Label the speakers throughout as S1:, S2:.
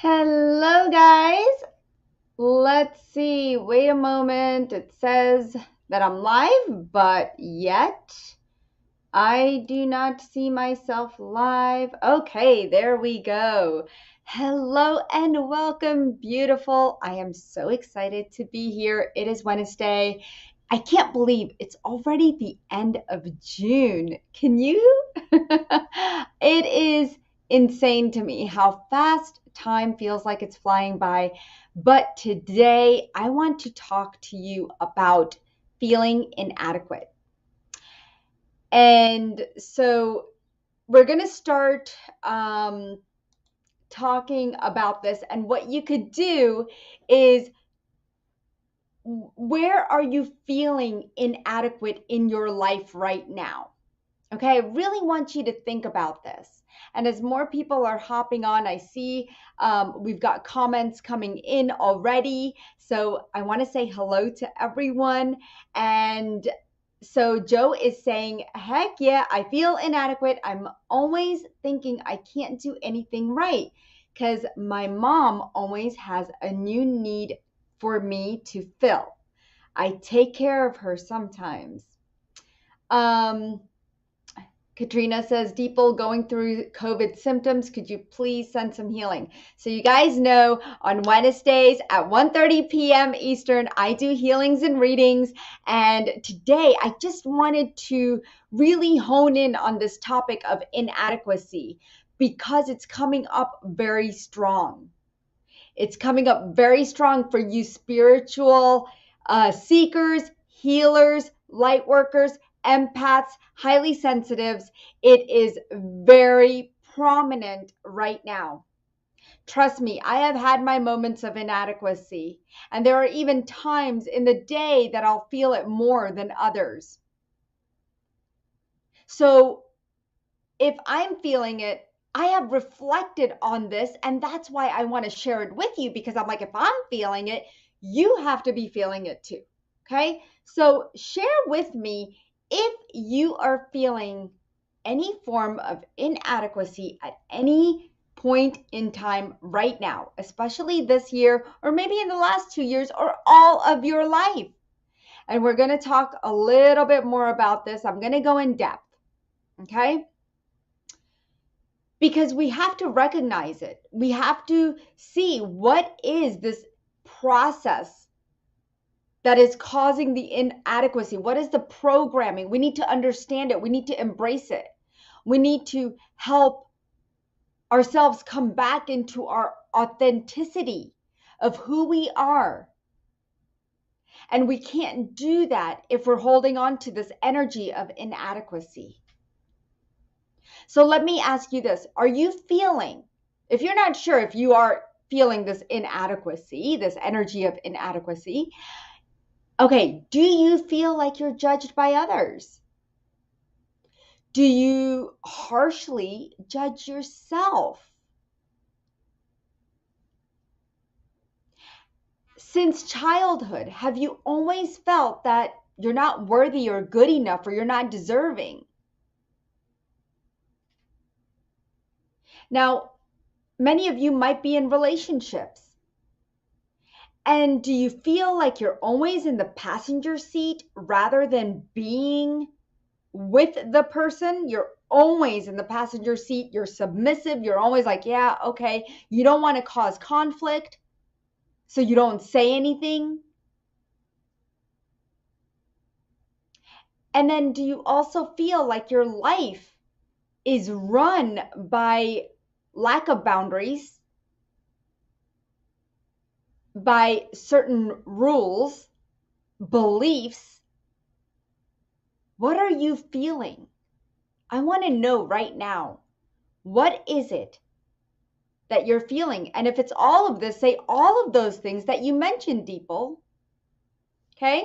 S1: Hello, guys. Let's see. Wait a moment. It says that I'm live, but yet I do not see myself live. Okay, there we go. Hello and welcome, beautiful. I am so excited to be here. It is Wednesday. I can't believe it's already the end of June. Can you? It is insane to me how fast time feels like it's flying by. But today I want to talk to you about feeling inadequate. And so we're going to start talking about this. And what you could do is, where are you feeling inadequate in your life right now? Okay, I really want you to think about this. And as more people are hopping on, I see we've got comments coming in already. So I want to say hello to everyone. And so Joe is saying, heck yeah, I feel inadequate. I'm always thinking I can't do anything right because my mom always has a new need for me to fill. I take care of her sometimes. Um, Katrina says, Deeple going through COVID symptoms. Could you please send some healing? So you guys know on Wednesdays at 1:30 p.m. Eastern, I do healings and readings. And today I just wanted to really hone in on this topic of inadequacy because it's coming up very strong. It's coming up very strong for you spiritual seekers, healers, light workers, empaths, highly sensitives. It is very prominent right now. Trust me, I have had my moments of inadequacy, and there are even times in the day that I'll feel it more than others. So if I'm feeling it, I have reflected on this, and that's why I want to share it with you, because I'm like, if I'm feeling it, you have to be feeling it too. Okay. So share with me if you are feeling any form of inadequacy at any point in time right now, especially this year, or maybe in the last 2 years, or all of your life. And we're going to talk a little bit more about this. I'm going to go in depth. Okay. Because we have to recognize it. We have to see what is this process that is causing the inadequacy. What is the programming? We need to understand it. We need to embrace it. We need to help ourselves come back into our authenticity of who we are. And we can't do that if we're holding on to this energy of inadequacy. So let me ask you this. Are you feeling, if you're not sure if you are feeling this inadequacy, this energy of inadequacy, okay, do you feel like you're judged by others? Do you harshly judge yourself? Since childhood, have you always felt that you're not worthy or good enough or you're not deserving? Now, many of you might be in relationships. And do you feel like you're always in the passenger seat rather than being with the person? You're always in the passenger seat. You're submissive. You're always like, yeah, okay. You don't want to cause conflict, so you don't say anything. And then do you also feel like your life is run by lack of boundaries, by certain rules, beliefs? What are you feeling? I want to know right now, what is it that you're feeling? And if it's all of this, say all of those things that you mentioned, Deeple. Okay?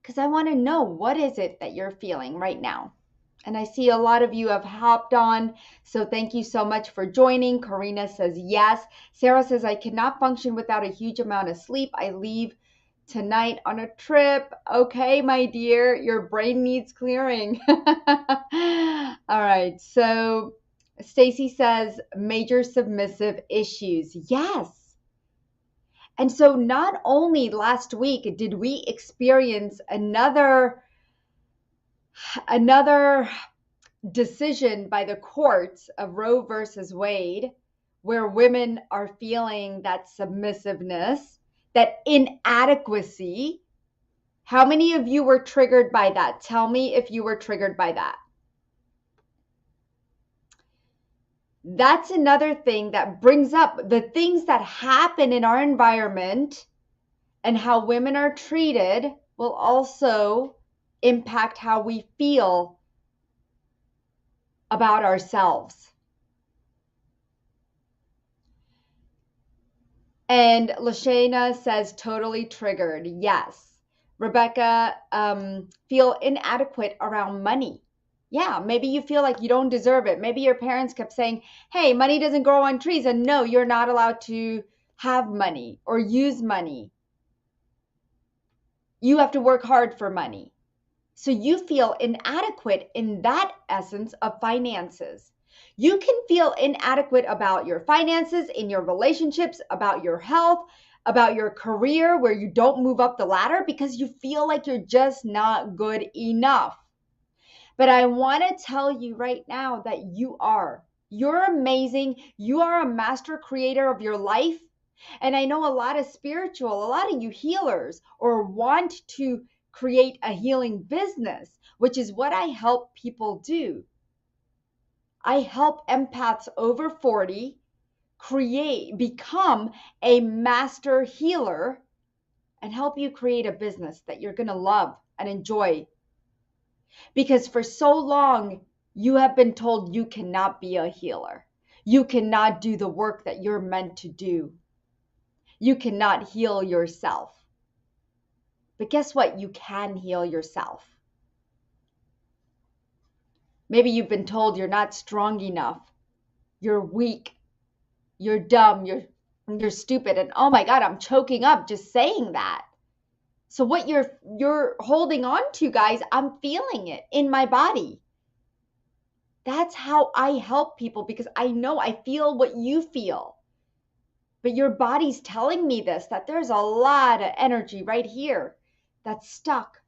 S1: Because I want to know, what is it that you're feeling right now? And I see a lot of you have hopped on, so thank you so much for joining. Karina says yes. Sarah says, I cannot function without a huge amount of sleep. I leave tonight on a trip. Okay, my dear, your brain needs clearing. All right, so Stacy says major submissive issues. Yes. And so not only last week did we experience another decision by the courts of Roe versus Wade, where women are feeling that submissiveness, that inadequacy. How many of you were triggered by that? Tell me if you were triggered by that. That's another thing that brings up the things that happen in our environment, and how women are treated will also impact how we feel about ourselves. And Lashana says totally triggered. Yes. Rebecca, feel inadequate around money. Yeah, maybe you feel like you don't deserve it. Maybe your parents kept saying, hey, money doesn't grow on trees. And no, you're not allowed to have money or use money. You have to work hard for money. So you feel inadequate in that essence of finances. You can feel inadequate about your finances, in your relationships, about your health, about your career, where you don't move up the ladder because you feel like you're just not good enough. But I want to tell you right now that you're amazing. You are a master creator of your life. And I know a lot of you healers, or want to create a healing business, which is what I help people do. I help empaths over 40 become a master healer, and help you create a business that you're going to love and enjoy. Because for so long, you have been told you cannot be a healer. You cannot do the work that you're meant to do. You cannot heal yourself. But guess what? You can heal yourself. Maybe you've been told you're not strong enough. You're weak. You're dumb. You're stupid. And oh my God, I'm choking up just saying that. So what you're holding on to, guys, I'm feeling it in my body. That's how I help people, because I know I feel what you feel. But your body's telling me this, that there's a lot of energy right here that's stuck.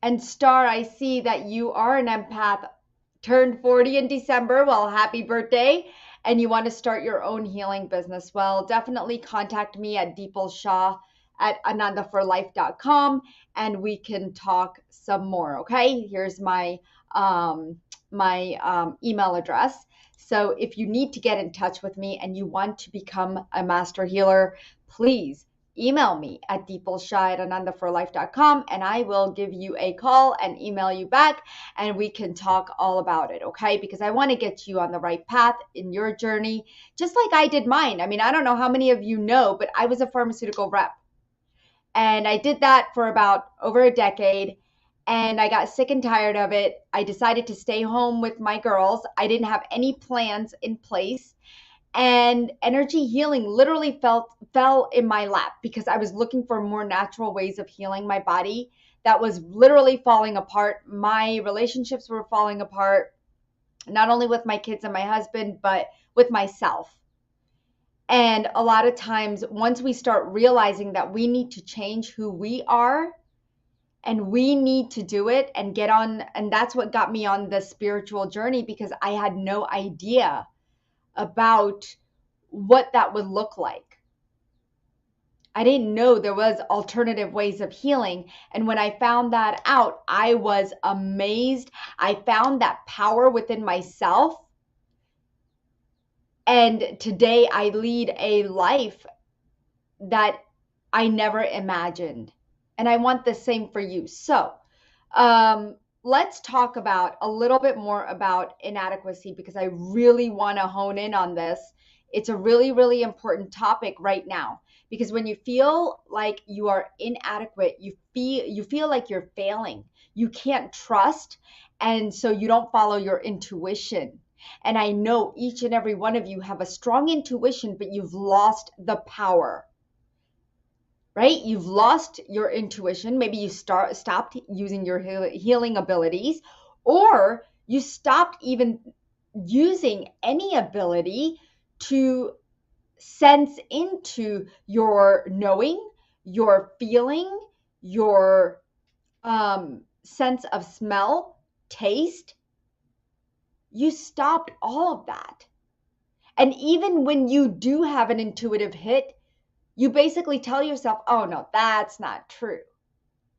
S1: And Star, I see that you are an empath, turned 40 in December. Well, happy birthday. And you want to start your own healing business. Well, definitely contact me at Deepal Shah at anandaforlife.com, and we can talk some more. Okay, here's my email address. So if you need to get in touch with me and you want to become a master healer, please email me at deepalshah@anandaforlife.com, and I will give you a call and email you back, and we can talk all about it, okay? Because I want to get you on the right path in your journey, just like I did mine. I mean, I don't know how many of you know, but I was a pharmaceutical rep. And I did that for about over a decade, and I got sick and tired of it. I decided to stay home with my girls. I didn't have any plans in place. And energy healing literally fell in my lap, because I was looking for more natural ways of healing my body that was literally falling apart. My relationships were falling apart, not only with my kids and my husband, but with myself. And a lot of times, once we start realizing that we need to change who we are, and we need to do it and get on, and that's what got me on the spiritual journey, because I had no idea about what that would look like. I didn't know there was alternative ways of healing. And when I found that out, I was amazed. I found that power within myself. And today I lead a life that I never imagined. And I want the same for you. So let's talk about a little bit more about inadequacy, because I really want to hone in on this. It's a really, really important topic right now, because when you feel like you are inadequate, you feel like you're failing. You can't trust, and so you don't follow your intuition. And I know each and every one of you have a strong intuition, but you've lost the power. Right? You've lost your intuition. Maybe you stopped using your healing abilities, or you stopped even using any ability to sense into your knowing, your feeling, your sense of smell, taste. You stopped all of that. And even when you do have an intuitive hit, you basically tell yourself, oh no, that's not true.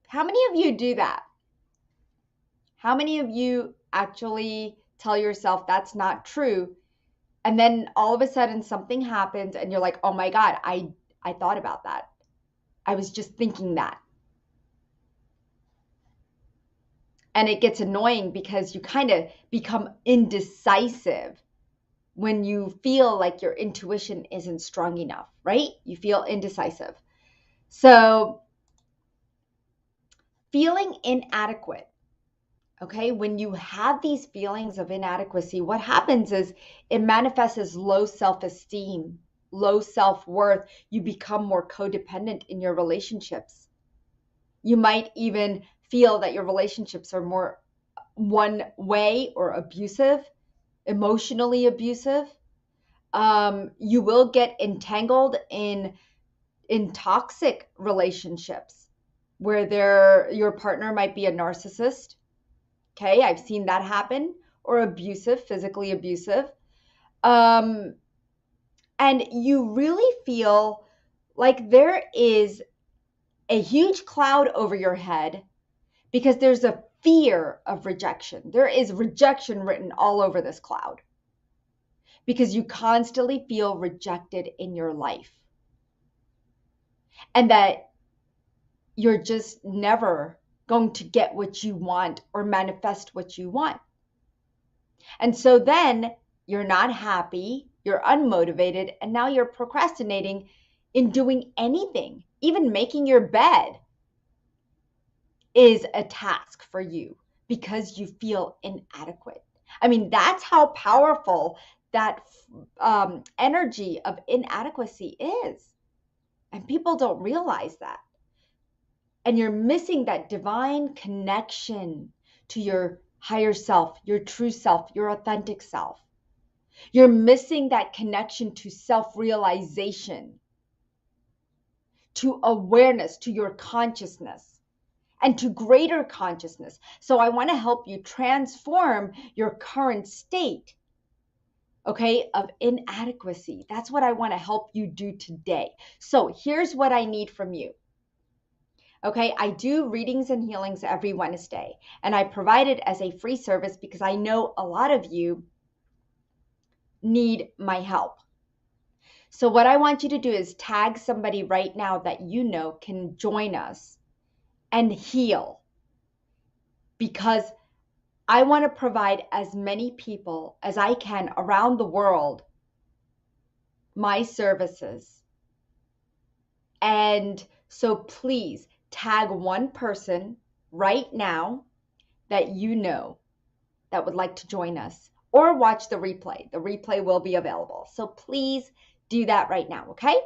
S1: How many of you do that? How many of you actually tell yourself that's not true? And then all of a sudden something happens and you're like, oh my God, I thought about that. I was just thinking that. And it gets annoying because you kind of become indecisive when you feel like your intuition isn't strong enough, right? You feel indecisive. So feeling inadequate, okay? When you have these feelings of inadequacy, what happens is it manifests as low self-esteem, low self-worth. You become more codependent in your relationships. You might even feel that your relationships are more one way or abusive, emotionally abusive. You will get entangled in toxic relationships where your partner might be a narcissist. Okay, I've seen that happen, or abusive, physically abusive. And you really feel like there is a huge cloud over your head because there's a fear of rejection. There is rejection written all over this cloud because you constantly feel rejected in your life. And that you're just never going to get what you want or manifest what you want. And so then you're not happy, you're unmotivated, and now you're procrastinating in doing anything. Even making your bed is a task for you because you feel inadequate. I mean, that's how powerful that energy of inadequacy is. And people don't realize that. And you're missing that divine connection to your higher self, your true self, your authentic self. You're missing that connection to self-realization, to awareness, to your consciousness, and to greater consciousness. So I want to help you transform your current state, okay, of inadequacy. That's what I want to help you do today. So here's what I need from you. Okay, I do readings and healings every Wednesday, and I provide it as a free service because I know a lot of you need my help. So what I want you to do is tag somebody right now that you know can join us and heal, because I want to provide as many people as I can around the world my services. And so please tag one person right now that you know that would like to join us, or watch the replay. The replay will be available. So please do that right now, okay?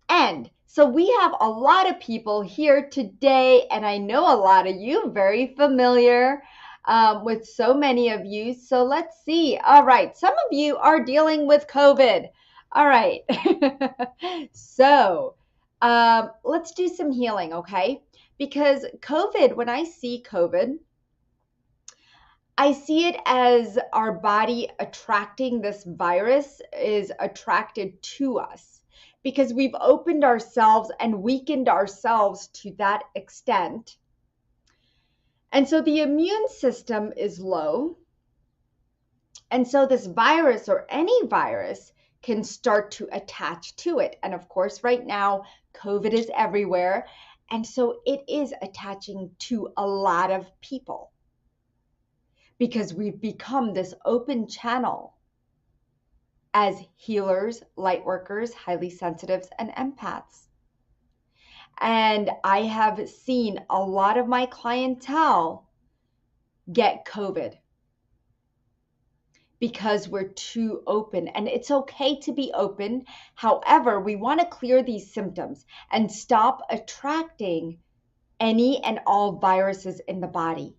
S1: And so we have a lot of people here today, and I know a lot of you very familiar with so many of you. So let's see. All right, some of you are dealing with COVID. All right. So let's do some healing, okay? Because COVID, when I see COVID, I see it as our body attracting this virus is attracted to us because we've opened ourselves and weakened ourselves to that extent. And so the immune system is low. And so this virus, or any virus, can start to attach to it. And of course, right now, COVID is everywhere. And so it is attaching to a lot of people because we've become this open channel as healers, light workers, highly sensitives, and empaths. And I have seen a lot of my clientele get COVID because we're too open, and it's okay to be open. However, we want to clear these symptoms and stop attracting any and all viruses in the body.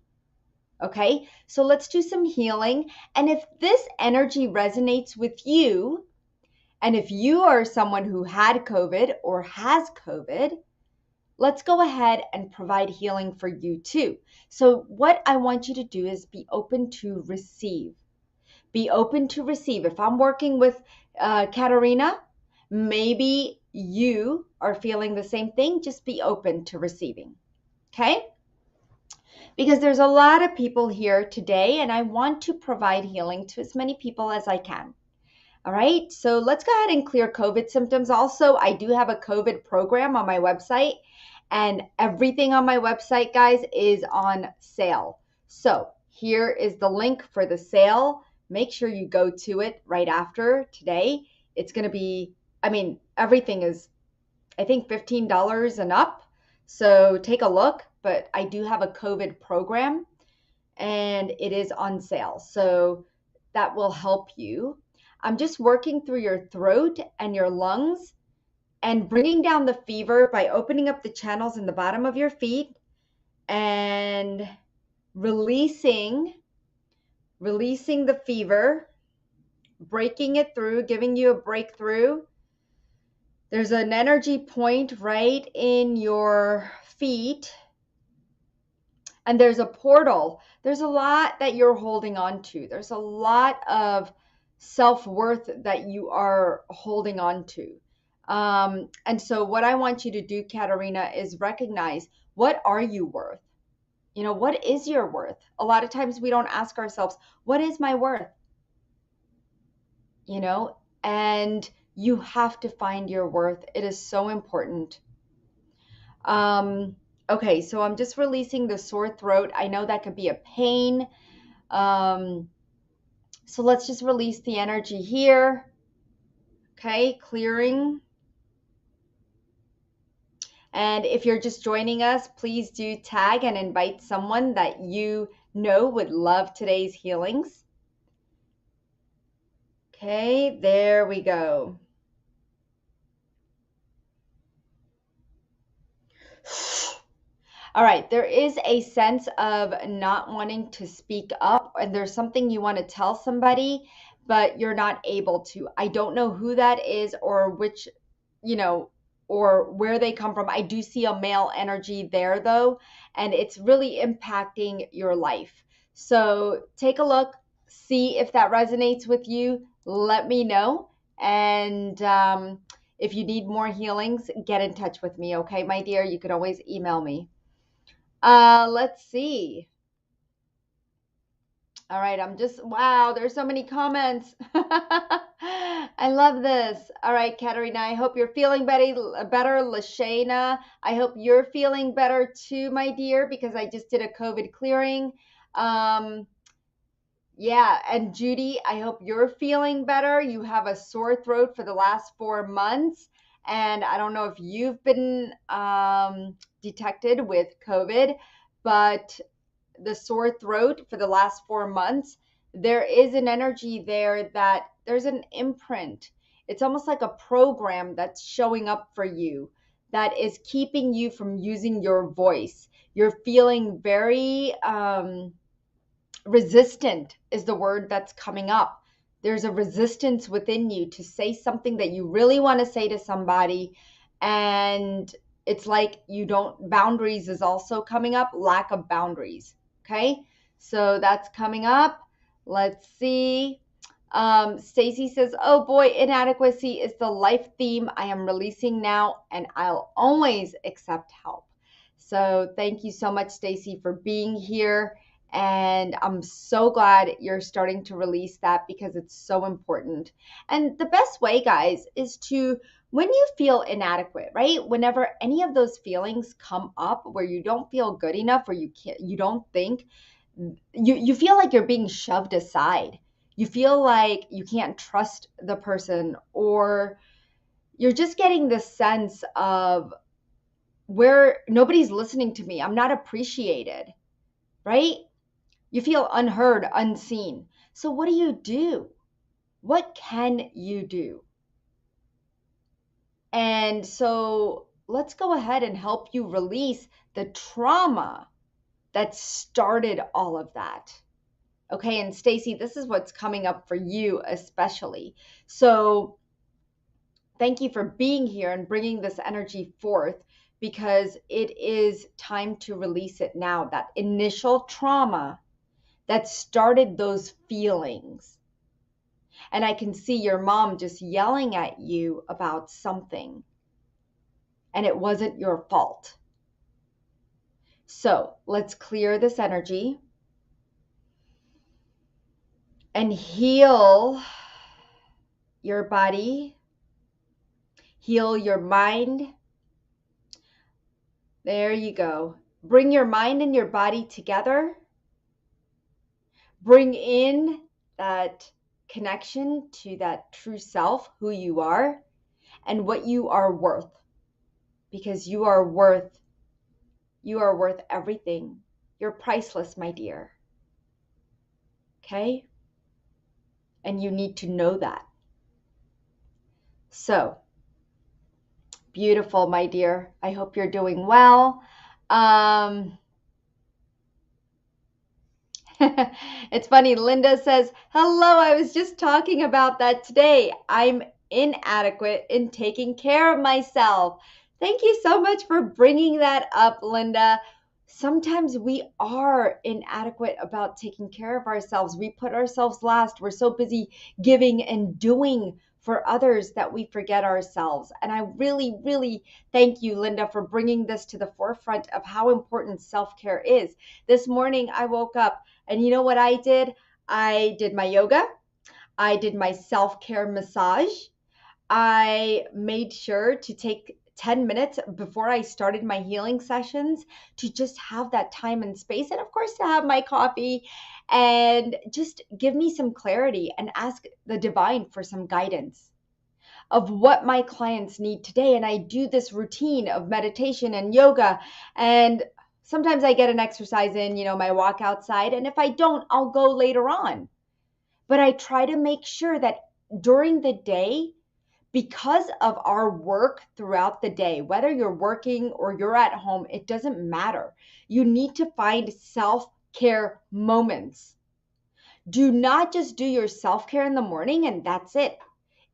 S1: Okay, so let's do some healing. And if this energy resonates with you, and if you are someone who had COVID or has COVID, let's go ahead and provide healing for you too. So, what I want you to do is be open to receive. Be open to receive. If I'm working with Katarina, maybe you are feeling the same thing. Just be open to receiving. Okay? Because there's a lot of people here today, and I want to provide healing to as many people as I can. All right, so let's go ahead and clear COVID symptoms. Also, I do have a COVID program on my website, and everything on my website, guys, is on sale. So here is the link for the sale. Make sure you go to it right after today. It's going to be, everything is, I think, $15 and up. So take a look, but I do have a COVID program and it is on sale. So that will help you. I'm just working through your throat and your lungs and bringing down the fever by opening up the channels in the bottom of your feet and releasing the fever, breaking it through, giving you a breakthrough. There's an energy point right in your feet, and there's a portal. There's a lot that you're holding on to. There's a lot of self-worth that you are holding on to. And so what I want you to do, Katarina, is recognize, what are you worth? What is your worth? A lot of times we don't ask ourselves, what is my worth? And you have to find your worth. It is so important. Okay, so I'm just releasing the sore throat. I know that could be a pain. So let's just release the energy here. Okay, clearing. And if you're just joining us, please do tag and invite someone that you know would love today's healings. Okay, there we go. All right, there is a sense of not wanting to speak up, and there's something you want to tell somebody, but you're not able to. I don't know who that is or which, or where they come from. I do see a male energy there though, and it's really impacting your life. So take a look, see if that resonates with you. Let me know. And if you need more healings, get in touch with me, okay, my dear? You can always email me. Let's see. All right, wow, there's so many comments. I love this. All right, Katarina, I hope you're feeling better. Lashana, I hope you're feeling better too, my dear, because I just did a COVID clearing. Yeah, and Judy, I hope you're feeling better. You have a sore throat for the last 4 months, and I don't know if you've been detected with COVID, but the sore throat for the last 4 months, there is an energy there that there's an imprint. It's almost like a program that's showing up for you that is keeping you from using your voice. You're feeling very resistant is the word that's coming up. There's a resistance within you to say something that you really want to say to somebody, and it's like boundaries is also coming up, lack of boundaries. Okay, so that's coming up. Let's see. Stacy says, oh boy, inadequacy is the life theme I am releasing now, and I'll always accept help. So thank you so much, Stacy, for being here. And I'm so glad you're starting to release that because it's so important. And the best way, guys, is to, when you feel inadequate, right? Whenever any of those feelings come up where you don't feel good enough, or you don't think, you feel like you're being shoved aside. You feel like you can't trust the person, or you're just getting the sense of where nobody's listening to me. I'm not appreciated, right? You feel unheard, unseen. So what do? What can you do? And so let's go ahead and help you release the trauma that started all of that. Okay, and Stacy, this is what's coming up for you especially. So thank you for being here and bringing this energy forth, because it is time to release it now. That initial trauma that started those feelings. And I can see your mom just yelling at you about something, and it wasn't your fault. So let's clear this energy and heal your body, heal your mind. There you go. Bring your mind and your body together. Bring in that connection to that true self, who you are, and what you are worth. Because you are worth everything. You're priceless, my dear. Okay? And you need to know that. So, beautiful, my dear. I hope you're doing well. It's funny. Linda says, hello, I was just talking about that today. I'm inadequate in taking care of myself. Thank you so much for bringing that up, Linda. Sometimes we are inadequate about taking care of ourselves. We put ourselves last. We're so busy giving and doing for others that we forget ourselves. And I really, really thank you, Linda, for bringing this to the forefront of how important self-care is. This morning, I woke up and you know what I did? I did my yoga. I did my self-care massage. I made sure to take 10 minutes before I started my healing sessions to just have that time and space. And of course, to have my coffee and just give me some clarity and ask the divine for some guidance of what my clients need today. And I do this routine of meditation and yoga, and sometimes I get an exercise in, my walk outside. And if I don't, I'll go later on. But I try to make sure that during the day, because of our work throughout the day, whether you're working or you're at home, it doesn't matter. You need to find self-care moments. Do not just do your self-care in the morning and that's it.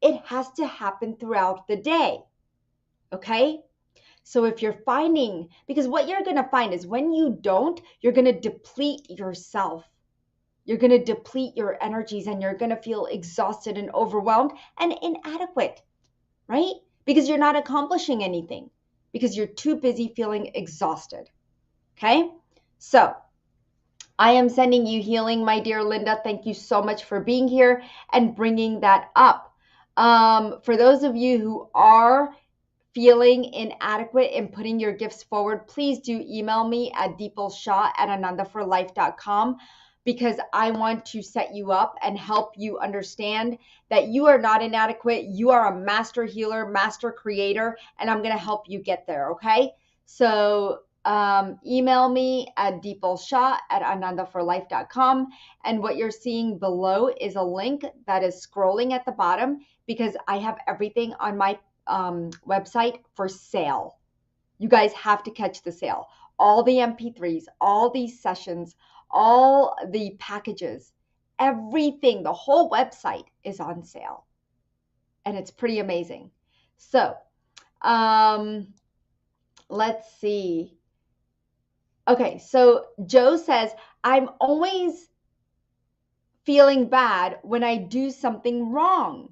S1: It has to happen throughout the day. Okay? So if you're finding, because what you're going to find is when you don't, you're going to deplete yourself. You're going to deplete your energies and you're going to feel exhausted and overwhelmed and inadequate, right? Because you're not accomplishing anything, because you're too busy feeling exhausted. Okay? So I am sending you healing, my dear Linda. Thank you so much for being here and bringing that up. For those of you who are feeling inadequate in putting your gifts forward, please do email me at deepalshah@anandaforlife.com, because I want to set you up and help you understand that you are not inadequate. You are a master healer, master creator, and I'm going to help you get there, okay? So email me at deepalshah@anandaforlife.com, and what you're seeing below is a link that is scrolling at the bottom, because I have everything on my website for sale. You guys have to catch the sale. All the MP3s, all these sessions, all the packages, everything, the whole website is on sale. And it's pretty amazing. So let's see. Okay, so Joe says, I'm always feeling bad when I do something wrong.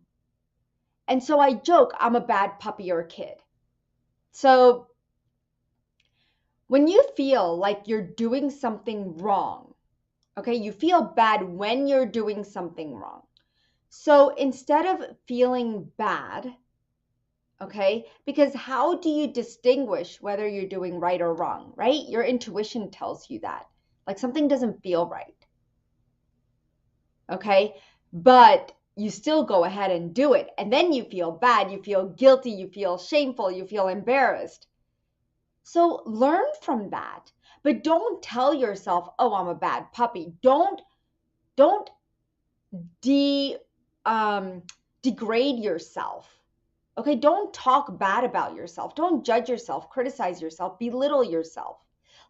S1: And so I joke I'm a bad puppy or kid. So when you feel like you're doing something wrong, okay, you feel bad when you're doing something wrong. So instead of feeling bad, okay, because how do you distinguish whether you're doing right or wrong, right? Your intuition tells you that. Like something doesn't feel right. Okay, but you still go ahead and do it. And then you feel bad, you feel guilty, you feel shameful, you feel embarrassed. So learn from that, but don't tell yourself, oh, I'm a bad puppy. Don't degrade yourself. Okay, don't talk bad about yourself. Don't judge yourself, criticize yourself, belittle yourself.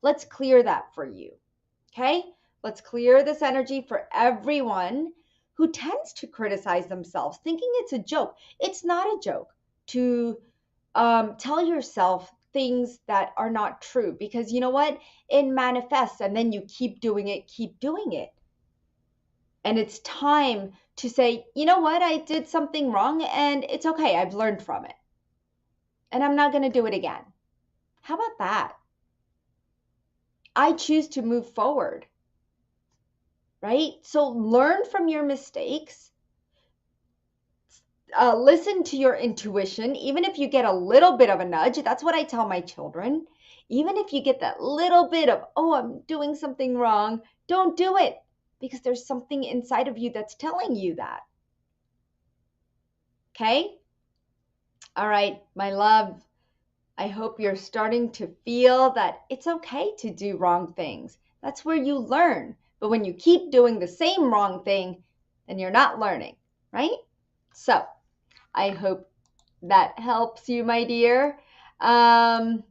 S1: Let's clear that for you. Okay, let's clear this energy for everyone who tends to criticize themselves, thinking it's a joke. It's not a joke to tell yourself things that are not true, because you know what? It manifests and then you keep doing it, keep doing it. And it's time to say, you know what? I did something wrong and it's okay. I've learned from it and I'm not going to do it again. How about that? I choose to move forward, right? So learn from your mistakes. Listen to your intuition, even if you get a little bit of a nudge. That's what I tell my children. Even if you get that little bit of, oh, I'm doing something wrong, don't do it, because there's something inside of you that's telling you that. Okay? All right, my love. I hope you're starting to feel that it's okay to do wrong things. That's where you learn. But when you keep doing the same wrong thing, then you're not learning, right? So I hope that helps you, my dear. All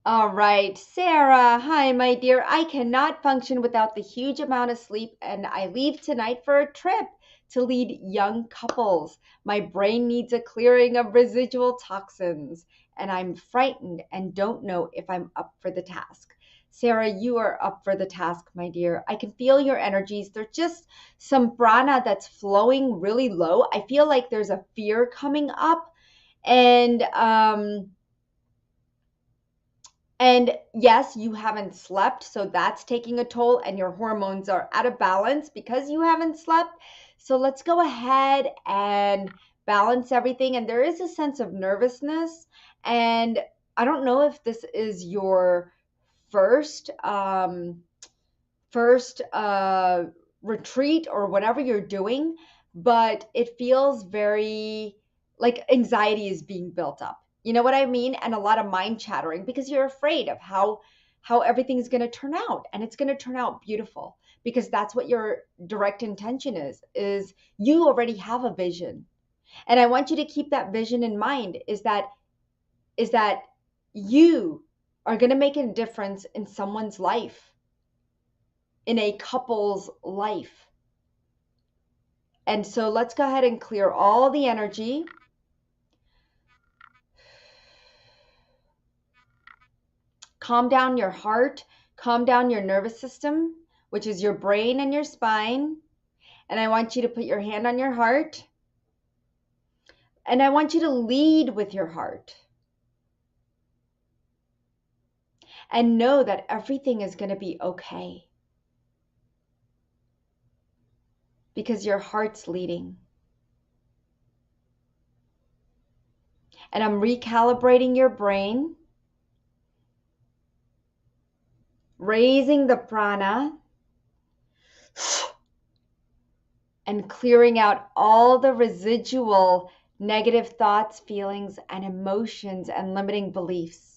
S1: right, Sarah. Hi, my dear. I cannot function without the huge amount of sleep, and I leave tonight for a trip to lead young couples. My brain needs a clearing of residual toxins, and I'm frightened and don't know if I'm up for the task. Sarah, you are up for the task, my dear. I can feel your energies. There's just some prana that's flowing really low. I feel like there's a fear coming up, and yes, you haven't slept, so that's taking a toll, and your hormones are out of balance because you haven't slept. So let's go ahead and balance everything. And there is a sense of nervousness. And I don't know if this is your first retreat or whatever you're doing, but it feels very like anxiety is being built up. You know what I mean? And a lot of mind chattering because you're afraid of how everything's going to turn out, and it's going to turn out beautiful, because that's what your direct intention is you already have a vision. And I want you to keep that vision in mind, is that you are going to make a difference in someone's life, in a couple's life. And so let's go ahead and clear all the energy. Calm down your heart, calm down your nervous system, which is your brain and your spine. And I want you to put your hand on your heart. And I want you to lead with your heart. And know that everything is going to be okay, because your heart's leading. And I'm recalibrating your brain, raising the prana, and clearing out all the residual negative thoughts, feelings, and emotions and limiting beliefs.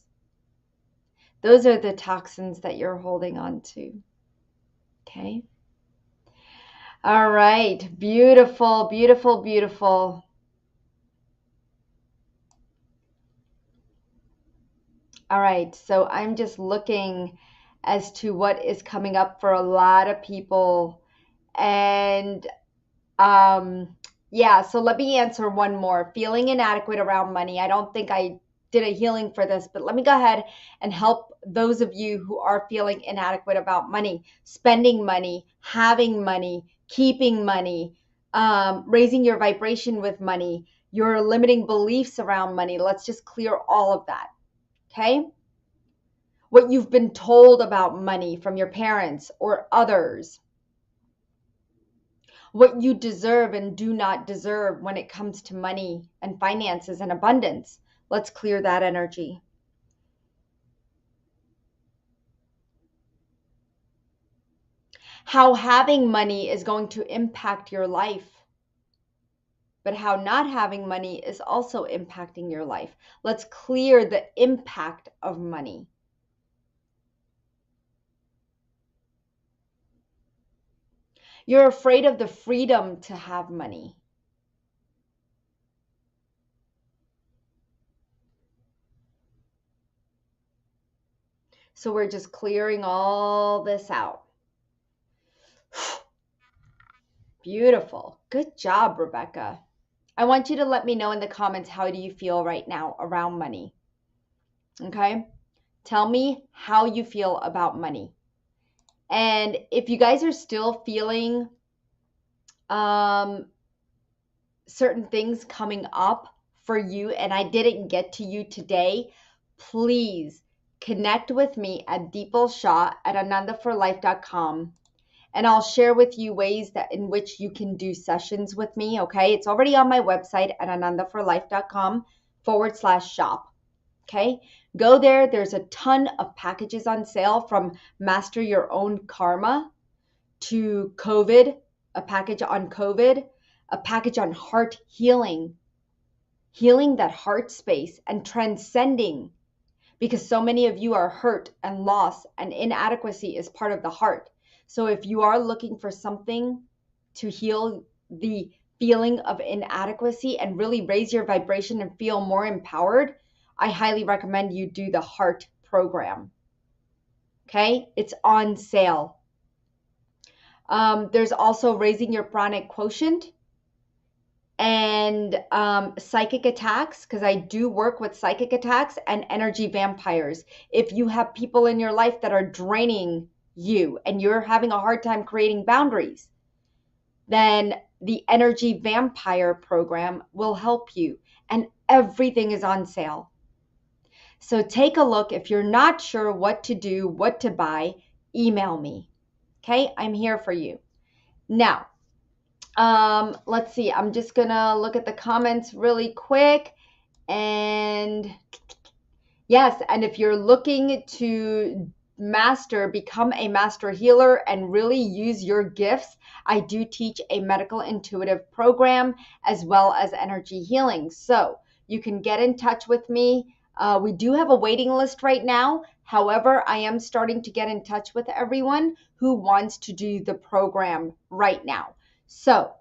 S1: Those are the toxins that you're holding on to. Okay? All right. Beautiful, beautiful, beautiful. All right. So I'm just looking as to what is coming up for a lot of people. And yeah, so let me answer one more. Feeling inadequate around money. I don't think I did a healing for this, but let me go ahead and help those of you who are feeling inadequate about money, spending money, having money, keeping money, raising your vibration with money, your limiting beliefs around money. Let's just clear all of that. Okay? What you've been told about money from your parents or others, what you deserve and do not deserve when it comes to money and finances and abundance. Let's clear that energy. How having money is going to impact your life, but how not having money is also impacting your life. Let's clear the impact of money. You're afraid of the freedom to have money. So we're just clearing all this out. Beautiful. Good job, Rebecca. I want you to let me know in the comments, how do you feel right now around money? Okay? Tell me how you feel about money. And if you guys are still feeling certain things coming up for you and I didn't get to you today, please connect with me at Deepal Shah at anandaforlife.com. And I'll share with you ways that in which you can do sessions with me. Okay. It's already on my website at anandaforlife.com/shop. Okay. Go there. There's a ton of packages on sale, from Master Your Own Karma to COVID, a package on COVID, a package on heart healing, healing that heart space and transcending, because so many of you are hurt and lost, and inadequacy is part of the heart. So if you are looking for something to heal the feeling of inadequacy and really raise your vibration and feel more empowered, I highly recommend you do the heart program. Okay, it's on sale. There's also raising your pranic quotient and psychic attacks, because I do work with psychic attacks and energy vampires. If you have people in your life that are draining you and you're having a hard time creating boundaries, then the energy vampire program will help you, and everything is on sale. So take a look. If you're not sure what to do, what to buy, email me. Okay, I'm here for you. Now, let's see. I'm just gonna look at the comments really quick. And yes, and if you're looking to become a master healer and really use your gifts, I do teach a medical intuitive program as well as energy healing. So you can get in touch with me. We do have a waiting list right now. However, I am starting to get in touch with everyone who wants to do the program right now. So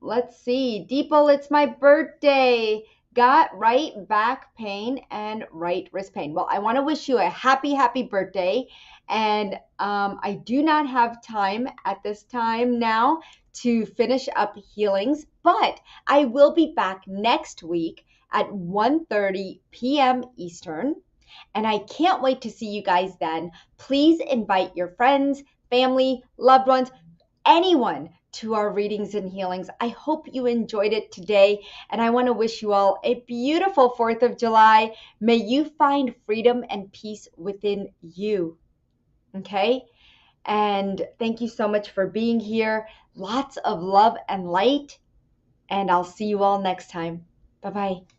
S1: let's see. Deepal, it's my birthday. Got right back pain and right wrist pain. Well, I want to wish you a happy, happy birthday. And I do not have time at this time now to finish up healings, but I will be back next week at 1:30 p.m. Eastern. And I can't wait to see you guys then. Please invite your friends, family, loved ones, anyone to our readings and healings. I hope you enjoyed it today, and I want to wish you all a beautiful 4th of July. May you find freedom and peace within you. Okay? And thank you so much for being here. Lots of love and light, and I'll see you all next time. Bye-bye.